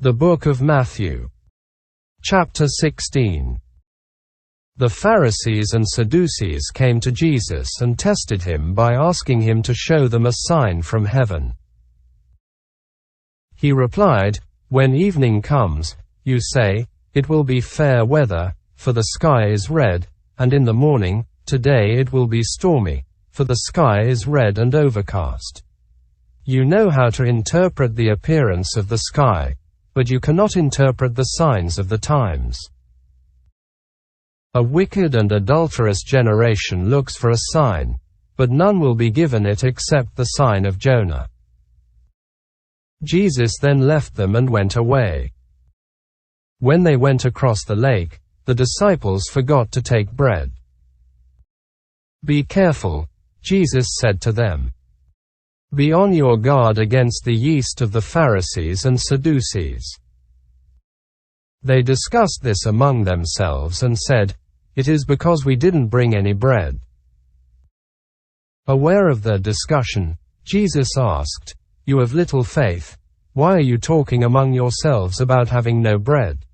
The Book of Matthew. Chapter 16. The Pharisees and Sadducees came to Jesus and tested him by asking him to show them a sign from heaven. He replied, "When evening comes, you say, 'It will be fair weather, for the sky is red,' and in the morning, 'Today it will be stormy, for the sky is red and overcast.' You know how to interpret the appearance of the sky, but you cannot interpret the signs of the times. A wicked and adulterous generation looks for a sign, but none will be given it except the sign of Jonah." Jesus then left them and went away. When they went across the lake, the disciples forgot to take bread. "Be careful," Jesus said to them. "Be on your guard against the yeast of the Pharisees and Sadducees." They discussed this among themselves and said, "It is because we didn't bring any bread." Aware of their discussion, Jesus asked, "You have little faith, why are you talking among yourselves about having no bread?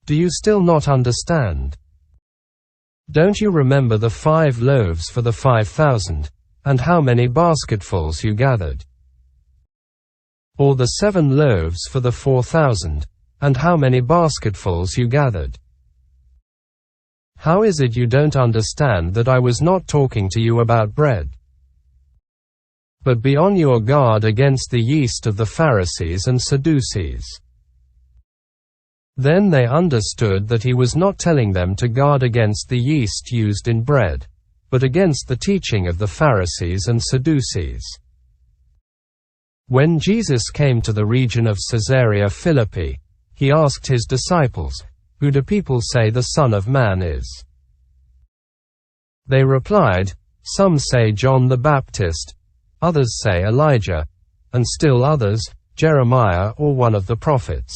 Do you still not understand? Don't you remember the 5 loaves for the 5,000? And how many basketfuls you gathered? Or the 7 loaves for the 4,000, and how many basketfuls you gathered? How is it you don't understand that I was not talking to you about bread? But be on your guard against the yeast of the Pharisees and Sadducees." Then they understood that he was not telling them to guard against the yeast used in bread, but against the teaching of the Pharisees and Sadducees. When Jesus came to the region of Caesarea Philippi, he asked his disciples, "Who do people say the Son of Man is?" They replied, "Some say John the Baptist, others say Elijah, and still others, Jeremiah or one of the prophets.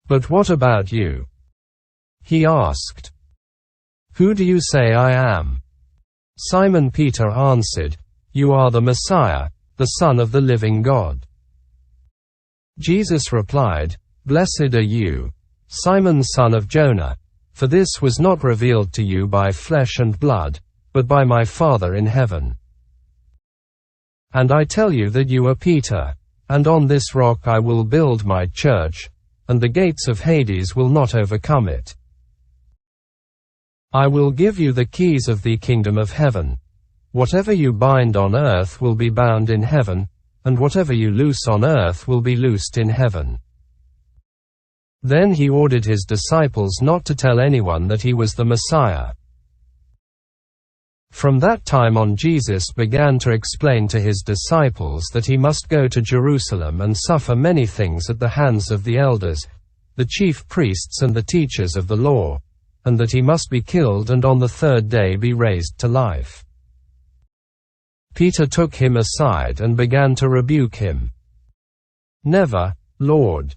But what about you?" He asked. "Who do you say I am?" Simon Peter answered, "You are the Messiah, the Son of the living God." Jesus replied, "Blessed are you, Simon son of Jonah, for this was not revealed to you by flesh and blood, but by my Father in heaven. And I tell you that you are Peter, and on this rock I will build my church, and the gates of Hades will not overcome it. I will give you the keys of the kingdom of heaven. Whatever you bind on earth will be bound in heaven, and whatever you loose on earth will be loosed in heaven." Then he ordered his disciples not to tell anyone that he was the Messiah. From that time on, Jesus began to explain to his disciples that he must go to Jerusalem and suffer many things at the hands of the elders, the chief priests and the teachers of the law, and that he must be killed and on the 3rd day be raised to life. Peter took him aside and began to rebuke him. "Never, Lord,"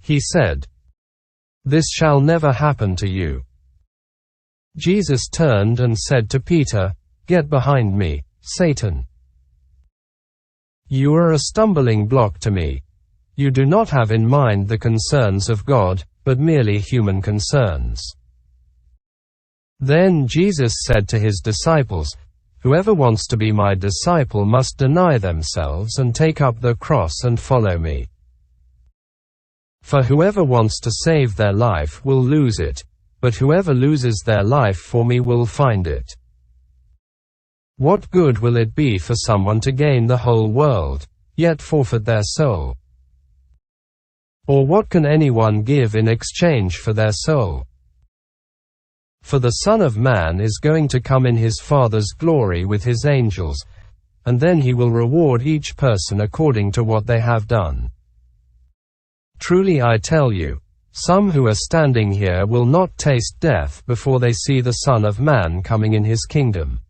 he said. "This shall never happen to you." Jesus turned and said to Peter, "Get behind me, Satan. You are a stumbling block to me. You do not have in mind the concerns of God, but merely human concerns." Then Jesus said to his disciples, "Whoever wants to be my disciple must deny themselves and take up their cross and follow me. For whoever wants to save their life will lose it, but whoever loses their life for me will find it. What good will it be for someone to gain the whole world, yet forfeit their soul? Or what can anyone give in exchange for their soul? For the Son of Man is going to come in his Father's glory with his angels, and then he will reward each person according to what they have done. Truly I tell you, some who are standing here will not taste death before they see the Son of Man coming in his kingdom."